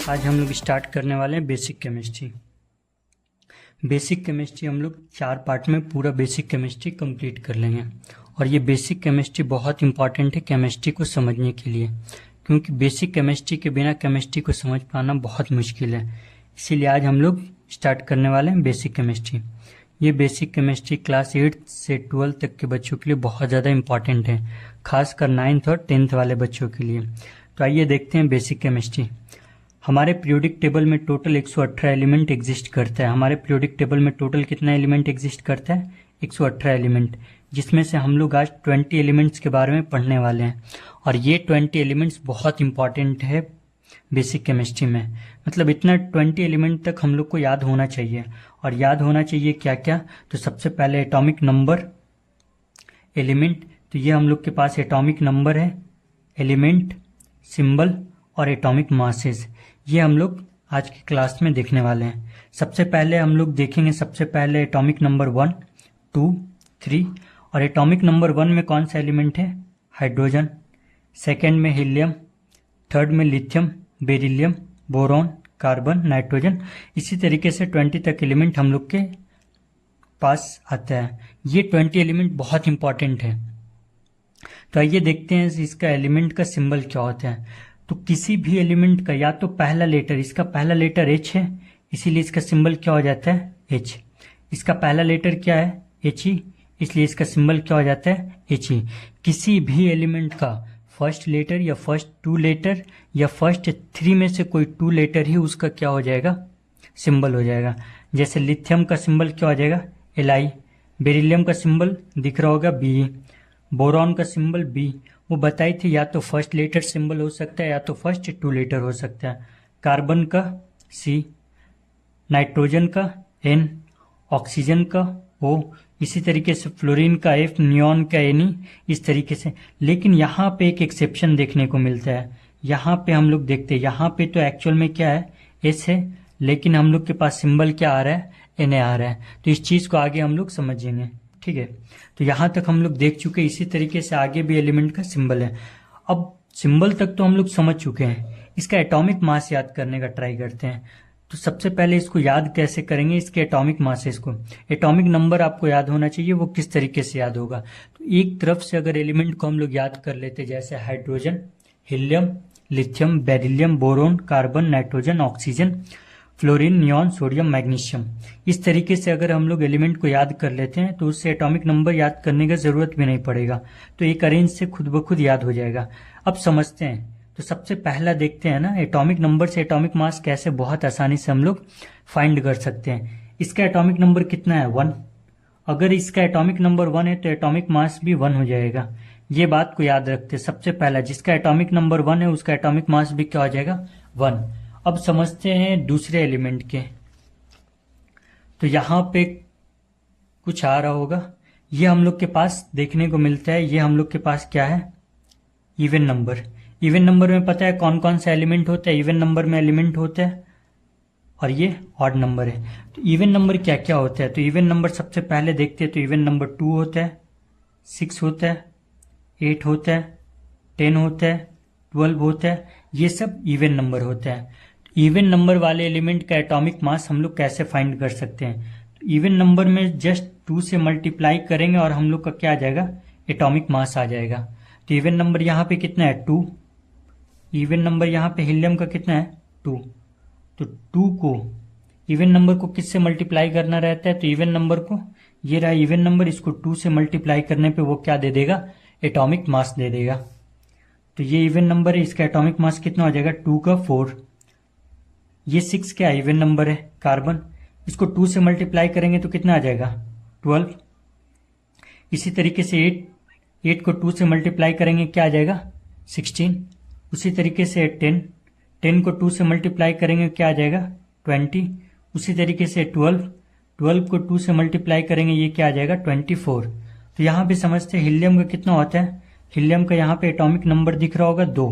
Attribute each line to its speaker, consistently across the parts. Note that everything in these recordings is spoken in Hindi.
Speaker 1: आज हम लोग स्टार्ट करने वाले हैं बेसिक केमिस्ट्री। बेसिक केमिस्ट्री हम लोग 4 पार्ट में पूरा बेसिक केमिस्ट्री कंप्लीट कर लेंगे। और ये बेसिक केमिस्ट्री बहुत इंपॉर्टेंट है केमिस्ट्री को समझने के लिए, क्योंकि बेसिक केमिस्ट्री के बिना केमिस्ट्री को समझ पाना बहुत मुश्किल है। इसीलिए आज हम लोग स्टार्ट करने वाले हैं बेसिक केमिस्ट्री। ये बेसिक केमिस्ट्री क्लास 8 से 12 तक के बच्चों के लिए बहुत ज़्यादा इंपॉर्टेंट है, खासकर 9th और 10th वाले बच्चों के लिए। तो आइए देखते हैं बेसिक केमिस्ट्री। हमारे पीरियोडिक टेबल में टोटल 118 एलिमेंट एग्जिस्ट करता है। हमारे पीरियोडिक टेबल में टोटल कितना एलिमेंट एग्जिस्ट करता है? 118 एलिमेंट, जिसमें से हम लोग आज 20 एलिमेंट्स के बारे में पढ़ने वाले हैं। और ये 20 एलिमेंट्स बहुत इंपॉर्टेंट है बेसिक केमिस्ट्री में। मतलब इतना 20 एलिमेंट तक हम लोग को याद होना चाहिए। और याद होना चाहिए क्या क्या? तो सबसे पहले एटॉमिक नंबर, एलिमेंट, तो ये हम लोग के पास एटॉमिक नंबर है, एलिमेंट, सिंबल और एटॉमिक मासेस। ये हम लोग आज की क्लास में देखने वाले हैं। सबसे पहले हम लोग देखेंगे सबसे पहले एटॉमिक नंबर 1, 2, 3। और एटॉमिक नंबर 1 में कौन सा एलिमेंट है? हाइड्रोजन। सेकेंड में हीलियम, थर्ड में lithium, beryllium, boron, carbon, nitrogen. इसी तरीके से 20 तक एलिमेंट हम लोग के पास आता है। ये 20 एलिमेंट बहुत इंपॉर्टेंट है। तो आइए देखते हैं इसका एलिमेंट का सिंबल क्या होता है। तो किसी भी एलिमेंट का या तो पहला लेटर, इसका पहला लेटर H है, इसीलिए इसका सिंबल क्या हो जाता है? H। इसका पहला लेटर क्या है? He, इसलिए इसका सिंबल क्या हो जाता है? He। किसी भी एलिमेंट का फर्स्ट लेटर या फर्स्ट 2 लेटर या फर्स्ट 3 में से कोई 2 लेटर ही उसका क्या हो जाएगा? सिंबल हो जाएगा। जैसे लिथियम का सिंबल क्या हो जाएगा? Li। बेरिलियम का सिंबल दिख रहा होगा Be। बोरॉन का सिंबल B। वो बताई थी या तो फर्स्ट लेटर सिंबल हो सकता है या तो फर्स्ट 2 लेटर हो सकता है। कार्बन का C, नाइट्रोजन का N, ऑक्सीजन का O, इसी तरीके से फ्लोरीन का F, नियॉन का Ne, इस तरीके से। लेकिन यहाँ पे एक एक्सेप्शन देखने को मिलता है। यहाँ पे हम लोग देखते हैं, यहाँ पे तो एक्चुअल में क्या है? S है, लेकिन हम लोग के पास सिंबल क्या आ रहा है? Na आ रहा है। तो इस चीज़ को आगे हम लोग समझेंगे, ठीक है। तो यहाँ तक हम लोग देख चुके। इसी तरीके से आगे भी एलिमेंट का सिंबल है। अब सिंबल तक तो हम लोग समझ चुके हैं, इसका एटॉमिक मास याद करने का ट्राई करते हैं। तो सबसे पहले इसको याद कैसे करेंगे, इसके एटॉमिक मासेस को। एटॉमिक नंबर आपको याद होना चाहिए, वो किस तरीके से याद होगा। तो एक तरफ से अगर एलिमेंट को हम लोग याद कर लेते, जैसे hydrogen, helium, lithium, beryllium, boron, carbon, nitrogen, oxygen, fluorine, neon, sodium, magnesium, इस तरीके से अगर हम लोग एलिमेंट को याद कर लेते हैं तो उससे एटॉमिक नंबर याद करने की ज़रूरत भी नहीं पड़ेगा। तो एक अरेंज से खुद ब खुद याद हो जाएगा। अब समझते हैं। तो सबसे पहला देखते हैं ना, एटॉमिक नंबर से एटॉमिक मास कैसे बहुत आसानी से हम लोग फाइंड कर सकते हैं। इसका एटॉमिक नंबर कितना है? 1। अगर इसका एटॉमिक नंबर 1 है तो एटॉमिक मास भी 1 हो जाएगा। ये बात को याद रखते। सबसे पहला जिसका एटॉमिक नंबर 1 है उसका एटॉमिक मास भी क्या हो जाएगा? 1। अब समझते हैं दूसरे एलिमेंट के। तो यहाँ पे कुछ आ रहा होगा, ये हम लोग के पास देखने को मिलता है। ये हम लोग के पास क्या है? Even number. इवन नंबर में पता है कौन कौन सा एलिमेंट होता है? इवन नंबर में एलिमेंट होता है और ये ऑड नंबर है। तो इवन नंबर क्या क्या होता है? तो इवन नंबर सबसे पहले देखते हैं। तो इवन नंबर 2 होता है, 6 होता है, 8 होता है, 10 होता है, 12 होता है। ये सब इवन नंबर होता है। इवन नंबर वाले एलिमेंट का एटॉमिक मास हम लोग कैसे फाइंड कर सकते हैं? तो इवन नंबर में जस्ट 2 से मल्टीप्लाई करेंगे और हम लोग का क्या आ जाएगा? एटॉमिक मास आ जाएगा। तो इवन नंबर यहाँ पे कितना है? 2। इवन नंबर यहाँ पे हीलियम का कितना है? 2। तो 2 को, इवन नंबर को किससे मल्टीप्लाई करना रहता है? तो इवन नंबर को, ये रहा इवन नंबर, इसको 2 से मल्टीप्लाई करने पे वो क्या दे देगा? एटॉमिक मास दे देगा। तो ये इवन नंबर है, इसका एटॉमिक मास कितना हो जाएगा? 2 का 4। ये 6 क्या इवन नंबर है? कार्बन, इसको 2 से मल्टीप्लाई करेंगे तो कितना आ जाएगा? 12। इसी तरीके से 8 को 2 से मल्टीप्लाई करेंगे क्या आ जाएगा? 16। उसी तरीके से 10 को 2 से मल्टीप्लाई करेंगे क्या आ जाएगा? 20। उसी तरीके से 12 को 2 से मल्टीप्लाई करेंगे ये क्या आ जाएगा? 24। तो यहाँ पे समझते हैं हीलियम का कितना होता है। हीलियम का यहाँ पे एटॉमिक नंबर दिख रहा होगा 2।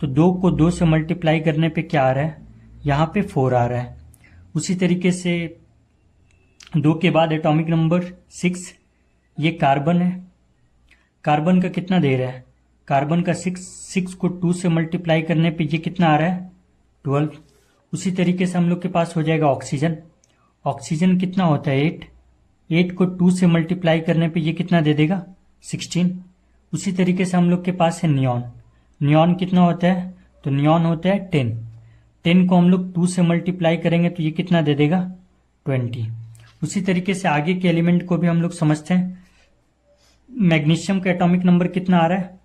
Speaker 1: तो 2 को 2 से मल्टीप्लाई करने पे क्या आ रहा है? यहाँ पे 4 आ रहा है। उसी तरीके से 2 के बाद एटॉमिक नंबर 6, ये कार्बन है। कार्बन का कितना दे रहा है? कार्बन का 6 को 2 से मल्टीप्लाई करने पे ये कितना आ रहा है? 12। उसी तरीके से हम लोग के पास हो जाएगा ऑक्सीजन। ऑक्सीजन कितना होता है 8, 8 को 2 से मल्टीप्लाई करने पे ये कितना दे देगा 16। उसी तरीके से हम लोग के पास है नियॉन। नियॉन कितना होता है, तो नियॉन होता है 10, 10 को हम लोग 2 से मल्टीप्लाई करेंगे तो ये कितना दे देगा 20। उसी तरीके से आगे के एलिमेंट को भी हम लोग समझते हैं। मैग्नीशियम का एटॉमिक नंबर कितना आ रहा है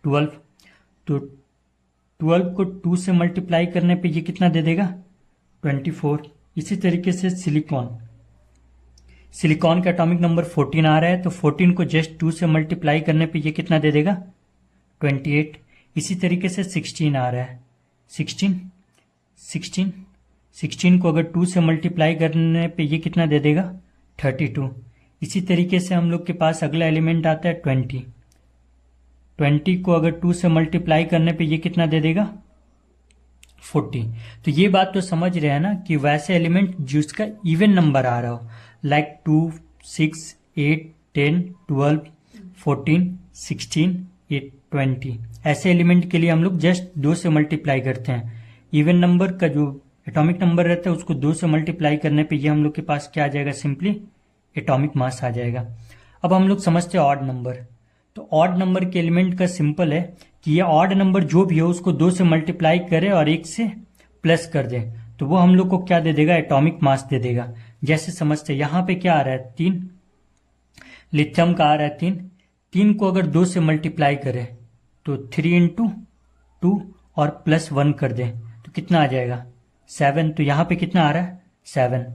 Speaker 1: 12, तो 12 को 2 से मल्टीप्लाई करने पे ये कितना दे देगा 24। इसी तरीके से सिलिकॉन, सिलिकॉन का एटॉमिक नंबर 14 आ रहा है, तो 14 को जस्ट 2 से मल्टीप्लाई करने पे ये कितना दे देगा 28। इसी तरीके से 16 आ रहा है, 16 को अगर 2 से मल्टीप्लाई करने पे ये कितना दे देगा 32। इसी तरीके से हम लोग के पास अगला एलिमेंट आता है 20, 20 को अगर 2 से मल्टीप्लाई करने पे ये कितना दे देगा 40। तो ये बात तो समझ रहे हैं ना कि वैसे एलिमेंट जिसका इवन नंबर आ रहा हो, लाइक 2, 6, 8, 10, 12, 14, 16, 8, 20, ऐसे एलिमेंट के लिए हम लोग जस्ट 2 से मल्टीप्लाई करते हैं। इवन नंबर का जो एटॉमिक नंबर रहता है उसको 2 से मल्टीप्लाई करने पे ये हम लोग के पास क्या आ जाएगा, सिंपली एटॉमिक मास आ जाएगा। अब हम लोग समझते हैं ऑड नंबर। तो ऑड नंबर के एलिमेंट का सिंपल है कि ये ऑड नंबर जो भी हो उसको 2 से मल्टीप्लाई करे और 1 से प्लस कर दे, तो वो हम लोग को क्या दे देगा, एटॉमिक मास दे देगा। जैसे समझते हैं यहाँ पे क्या आ रहा है 3, लिथियम का आ रहा है 3, 3 को अगर 2 से मल्टीप्लाई करे तो 3 इंटू 2 और प्लस 1 कर दे तो कितना आ जाएगा 7। तो यहाँ पे कितना आ रहा है 7।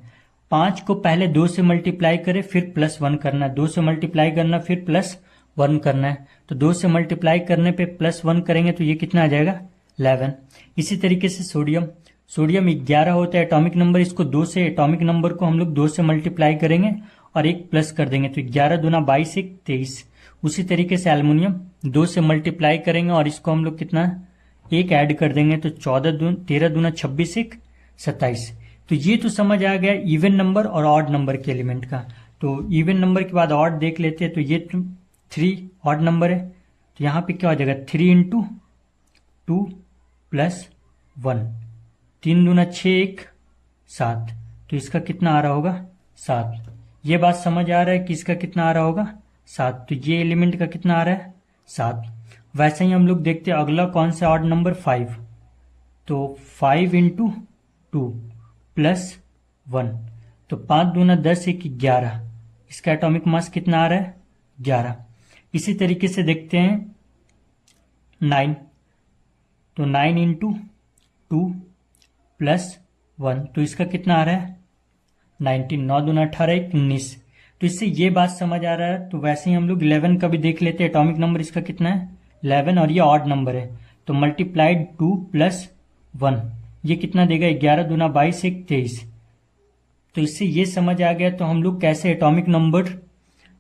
Speaker 1: 5 को पहले 2 से मल्टीप्लाई करे फिर प्लस 1 करना है, 2 से मल्टीप्लाई करना फिर प्लस 1 करना है, तो 2 से मल्टीप्लाई करने पे प्लस 1 करेंगे तो ये कितना आ जाएगा 11। इसी तरीके से सोडियम, सोडियम 11 होता है एटॉमिक नंबर, इसको 2 से एटॉमिक नंबर को हम लोग 2 से मल्टीप्लाई करेंगे और 1 प्लस कर देंगे तो 11 दूना 22, 1 23। उसी तरीके से एल्युमिनियम 2 से मल्टीप्लाई करेंगे और इसको हम लोग कितना 1 ऐड कर देंगे तो 13 दूना 26, 1 27। तो ये तो समझ आ गया इवन नंबर और ऑड नंबर के एलिमेंट का। तो इवन नंबर के बाद ऑड देख लेते हैं, तो ये 3 ऑड नंबर है, तो यहाँ पे क्या हो जाएगा 3 इंटू 2 प्लस 1, 3 दूना 6, 1 7, तो इसका कितना आ रहा होगा 7। ये बात समझ आ रहा है कि इसका कितना आ रहा होगा 7, तो ये एलिमेंट का कितना आ रहा है 7। वैसे ही हम लोग देखते हैं अगला कौन सा ऑड नंबर 5, तो 5 इंटू 2 प्लस 1, तो 5 दूना 10, 1 11, इसका एटॉमिक मास कितना आ रहा है 11। इसी तरीके से देखते हैं 9, तो 9 इंटू 2 प्लस 1, तो इसका कितना आ रहा है 19, 9 दूना 18, 1 19। तो इससे ये बात समझ आ रहा है। तो वैसे ही हम लोग 11 का भी देख लेते हैं, एटॉमिक नंबर इसका कितना है 11 और ये ऑड नंबर है, तो मल्टीप्लाइड 2 प्लस 1 ये कितना देगा 11 दूना 22, 1 23। तो इससे ये समझ आ गया तो हम लोग कैसे एटॉमिक नंबर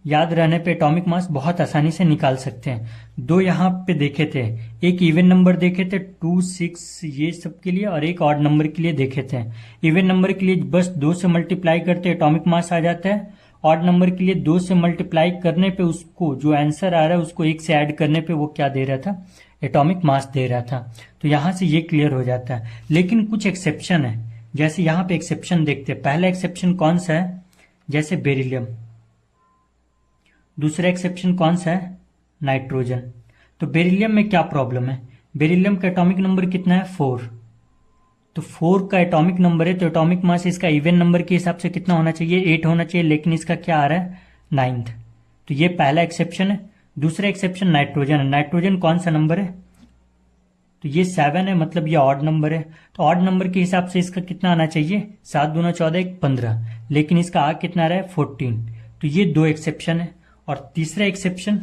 Speaker 1: याद रहने पे एटॉमिक मास बहुत आसानी से निकाल सकते हैं। 2 यहाँ पे देखे थे, एक इवन नंबर देखे थे 2, 6 ये सब के लिए और एक ऑड नंबर के लिए देखे थे। इवन नंबर के लिए बस 2 से मल्टीप्लाई करते एटॉमिक मास आ जाता है, ऑड नंबर के लिए 2 से मल्टीप्लाई करने पे उसको जो आंसर आ रहा है उसको 1 से ऐड करने पे वो क्या दे रहा था, एटॉमिक मास दे रहा था। तो यहाँ से ये क्लियर हो जाता है। लेकिन कुछ एक्सेप्शन है, जैसे यहाँ पे एक्सेप्शन देखते हैं। पहला एक्सेप्शन कौन सा है, जैसे बेरिलियम। दूसरा एक्सेप्शन कौन सा है, नाइट्रोजन। तो बेरिलियम में क्या प्रॉब्लम है, बेरिलियम का एटॉमिक नंबर कितना है 4, तो 4 का एटॉमिक नंबर है, तो एटॉमिक मास इसका इवन नंबर के हिसाब से कितना होना चाहिए 8 होना चाहिए, लेकिन इसका क्या आ रहा है 9th। तो ये पहला एक्सेप्शन है। दूसरा एक्सेप्शन नाइट्रोजन है। नाइट्रोजन कौन सा नंबर है, तो ये 7 है, मतलब ये ऑड नंबर है। तो ऑड नंबर के हिसाब से इसका कितना आना चाहिए 7 दूना 14, 1 15, लेकिन इसका आ कितना रहा है 14। तो ये 2 एक्सेप्शन है। और तीसरा एक्सेप्शन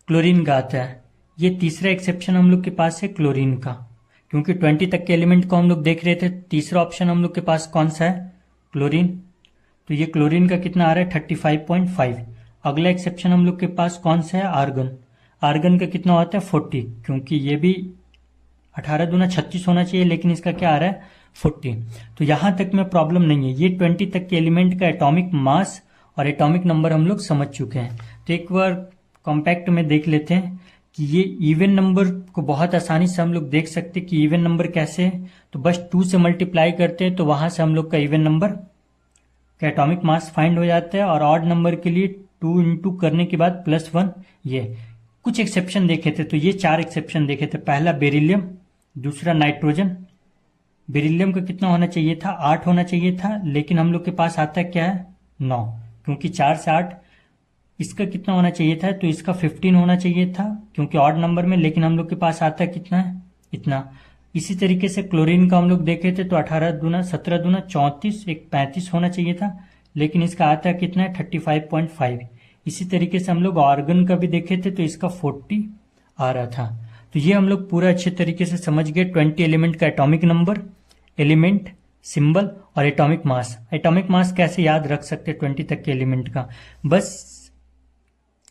Speaker 1: क्लोरीन का आता है। ये तीसरा एक्सेप्शन हम लोग के पास है क्लोरीन का, क्योंकि 20 तक के एलिमेंट को हम लोग देख रहे थे। तीसरा ऑप्शन हम लोग के पास कौन सा है, क्लोरीन। तो ये क्लोरीन का कितना आ रहा है 35.5। अगला एक्सेप्शन हम लोग के पास कौन सा है, आर्गन। आर्गन का कितना होता है 40, क्योंकि ये भी 18 दूना 36 होना चाहिए, लेकिन इसका क्या आ रहा है 40। तो यहां तक में प्रॉब्लम नहीं है। ये 20 तक के एलिमेंट का एटॉमिक मास और एटॉमिक नंबर हम लोग समझ चुके हैं। तो एक बार कॉम्पैक्ट में देख लेते हैं कि ये इवन नंबर को बहुत आसानी से हम लोग देख सकते कि इवन नंबर कैसे है, तो बस 2 से मल्टीप्लाई करते हैं तो वहां से हम लोग का इवन नंबर का एटॉमिक मास फाइंड हो जाता है। और ऑड नंबर के लिए 2 इंटू करने के बाद +1। ये कुछ एक्सेप्शन देखे थे, तो ये 4 एक्सेप्शन देखे थे। पहला बेरिलियम, दूसरा नाइट्रोजन। बेरिलियम का कितना होना चाहिए था? 8 होना चाहिए था, लेकिन हम लोग के पास आता क्या है? 9, क्योंकि 4 से 8। इसका कितना होना चाहिए था? तो इसका 15 होना चाहिए था, क्योंकि ऑड नंबर में, लेकिन हम लोग के पास आता कितना है? इतना। इसी तरीके से क्लोरीन का हम लोग देखे थे, तो 18 दूना 17 दूना 34, एक 35 होना चाहिए था, लेकिन इसका आता कितना है? 35.5। इसी तरीके से हम लोग ऑर्गन का भी देखे थे, तो इसका 40 आ रहा था। तो ये हम लोग पूरा अच्छे तरीके से समझ गए 20 एलिमेंट का एटॉमिक नंबर, एलिमेंट, सिंबल और एटॉमिक मास। एटॉमिक मास कैसे याद रख सकते 20 तक के एलिमेंट का? बस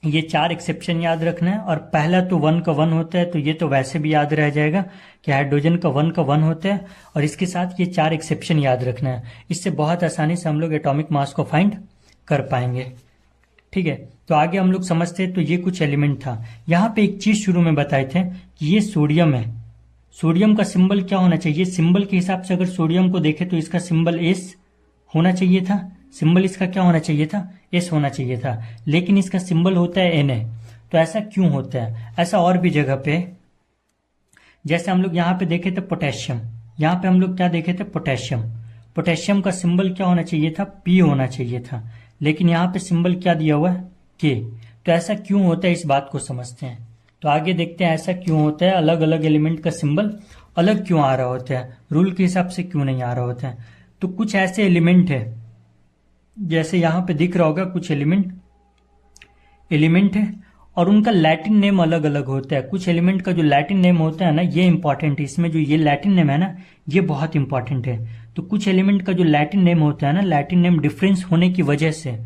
Speaker 1: ये 4 एक्सेप्शन याद रखना है। और पहला तो 1 का 1 होता है, तो ये तो वैसे भी याद रह जाएगा कि हाइड्रोजन का 1 का 1 होता है, और इसके साथ ये 4 एक्सेप्शन याद रखना है। इससे बहुत आसानी से हम लोग एटॉमिक मास को फाइंड कर पाएंगे। ठीक है, तो आगे हम लोग समझते हैं। तो ये कुछ एलिमेंट था। यहाँ पे एक चीज शुरू में बताए थे कि ये सोडियम है। सोडियम का सिंबल क्या होना चाहिए? सिंबल के हिसाब से अगर सोडियम को देखें तो इसका सिंबल एस होना चाहिए था। सिंबल इसका क्या होना चाहिए था? एस होना चाहिए था, लेकिन इसका सिंबल होता है Na। तो ऐसा क्यों होता है? ऐसा और भी जगह पे, जैसे हम लोग यहाँ पे देखे थे पोटेशियम। यहाँ पे हम लोग क्या देखे थे? पोटेशियम। पोटेशियम का सिंबल क्या होना चाहिए था? P होना चाहिए था, लेकिन यहाँ पे सिंबल क्या दिया हुआ है? K। तो ऐसा क्यों होता है, इस बात को समझते हैं। तो आगे देखते हैं ऐसा क्यों होता है, अलग अलग एलिमेंट का सिंबल अलग क्यों आ रहा होता है, रूल के हिसाब से क्यों नहीं आ रहा होता है। तो कुछ ऐसे एलिमेंट है, जैसे यहाँ पे दिख रहा होगा कुछ एलिमेंट है, और उनका लैटिन नेम अलग अलग होता है। कुछ एलिमेंट का जो लैटिन नेम होता है ना, ये इंपॉर्टेंट है। इसमें जो ये लैटिन नेम है ना, ये बहुत इंपॉर्टेंट है। तो कुछ एलिमेंट का जो लैटिन नेम होता है ना, लैटिन नेम डिफरेंस होने की वजह से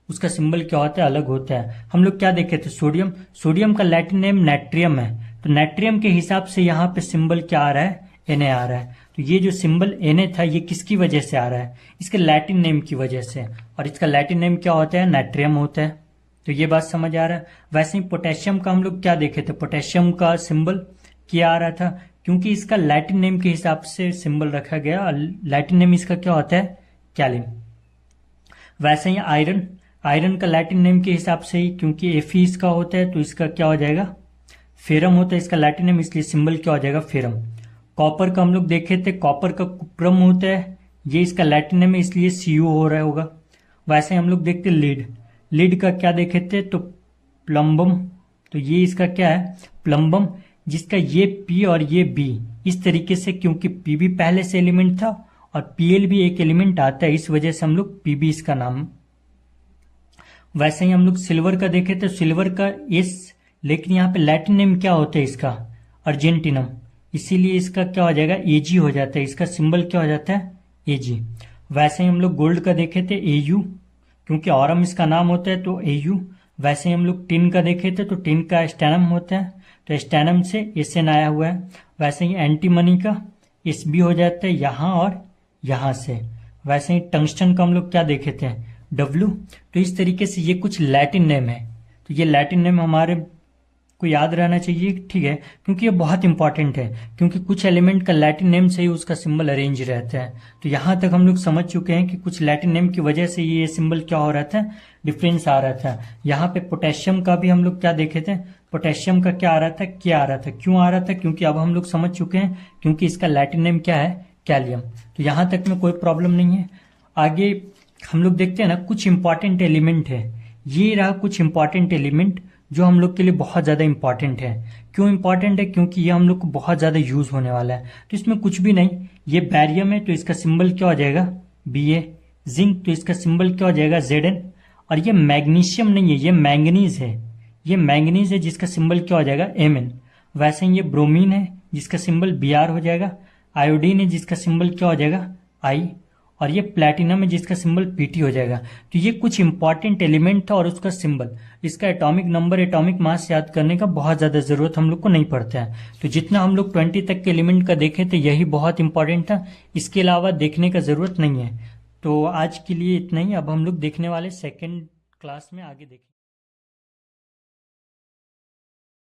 Speaker 1: उसका सिंबल क्या होता है? अलग होता है। हम लोग क्या देखे थे? सोडियम। सोडियम का लैटिन नेम नाइट्रियम है, तो नाइट्रियम के हिसाब से यहाँ पे सिंबल क्या आ रहा है? Na आ रहा है। तो ये जो सिंबल Na था, ये किसकी वजह से आ रहा है? इसके लैटिन नेम की वजह से। और इसका लैटिन नेम क्या होता है? नाइट्रियम होता है। तो ये बात समझ आ रहा है। वैसे ही पोटेशियम का हम लोग क्या देखे थे? पोटेशियम का सिंबल क्या आ रहा था? क्योंकि इसका लैटिन नेम के हिसाब से सिंबल रखा गया। लैटिन नेम इसका क्या होता है? कैलिन। वैसे ही आयरन, आयरन का लैटिन नेम के हिसाब से ही, क्योंकि Fe इसका होता है, तो इसका क्या हो जाएगा? फेरम होता है इसका लैटिन नेम, इसलिए सिंबल क्या हो जाएगा? फेरम। कॉपर का हम लोग देखे थे, कॉपर का कुप्रम होता है, ये इसका लैटिन नेम है, इसलिए Cu हो रहा होगा। वैसे हम लोग देखते लीड। लीड का क्या देखे थे? तो प्लम्बम। तो ये इसका क्या है? प्लम्बम, जिसका ये P और ये B इस तरीके से, क्योंकि P भी पहले से एलिमेंट था और Pl भी एक एलिमेंट आता है, इस वजह से हम लोग Pb इसका नाम। वैसे ही हम लोग सिल्वर का देखे थे, सिल्वर का S, लेकिन यहाँ पे लैटिन नेम क्या होता है इसका? अर्जेंटिनम, इसीलिए इसका क्या हो जाएगा? Ag हो जाता है। इसका सिंबल क्या हो जाता है? Ag। वैसे ही हम लोग गोल्ड का देखे थे Au, क्योंकि ऑरम इसका नाम होता है, तो Au। वैसे ही हम लोग टिन का देखे थे, तो टिन का स्टैनम होता है, तो स्टैनम से Sn आया हुआ है। वैसे ही एंटीमनी का Sb हो जाता है यहाँ और यहाँ से। वैसे ही टंगस्टन का हम लोग क्या देखे थे? W। तो इस तरीके से ये कुछ लैटिन नेम है। तो ये लैटिन नेम हमारे को याद रहना चाहिए, ठीक है, क्योंकि ये बहुत इंपॉर्टेंट है। क्योंकि कुछ एलिमेंट का लैटिन नेम से ही उसका सिंबल अरेंज रहता है। तो यहाँ तक हम लोग समझ चुके हैं कि कुछ लैटिन नेम की वजह से ये सिंबल क्या हो रहा था? डिफरेंस आ रहा था। यहाँ पे पोटेशियम का भी हम लोग क्या देखे थे? पोटेशियम का क्या आ रहा था? क्या आ रहा था? क्यों आ रहा था? क्योंकि अब हम लोग समझ चुके हैं, क्योंकि इसका लैटिन नेम क्या है? कैलियम। तो यहाँ तक में कोई प्रॉब्लम नहीं है। आगे हम लोग देखते हैं ना, कुछ इंपॉर्टेंट एलिमेंट है। ये रहा कुछ इंपॉर्टेंट एलिमेंट जो हम लोग के लिए बहुत ज़्यादा इंपॉर्टेंट है। क्यों इंपॉर्टेंट है? क्योंकि ये हम लोग को बहुत ज़्यादा यूज होने वाला है। तो इसमें कुछ भी नहीं, ये बैरियम है, तो इसका सिंबल क्या हो जाएगा? Ba। जिंक, तो इसका सिंबल क्या हो जाएगा? Zn। और ये मैग्नीशियम नहीं है, ये मैंगनीज है। ये मैंगनीज है, जिसका सिंबल क्या हो जाएगा? Mn। वैसे ही ये ब्रोमीन है, जिसका सिंबल Br हो जाएगा। आयोडीन है, जिसका सिंबल क्या हो जाएगा? I। और ये प्लैटिनम है, जिसका सिंबल Pt हो जाएगा। तो ये कुछ इंपॉर्टेंट एलिमेंट था और उसका सिंबल। इसका एटॉमिक नंबर, एटॉमिक मास याद करने का बहुत ज़्यादा ज़रूरत हम लोग को नहीं पड़ता है। तो जितना हम लोग 20 तक के एलिमेंट का देखे थे, यही बहुत इंपॉर्टेंट था। इसके अलावा देखने का ज़रूरत नहीं है। तो आज के लिए इतना ही। अब हम लोग देखने वाले सेकेंड क्लास में आगे देखेंगे।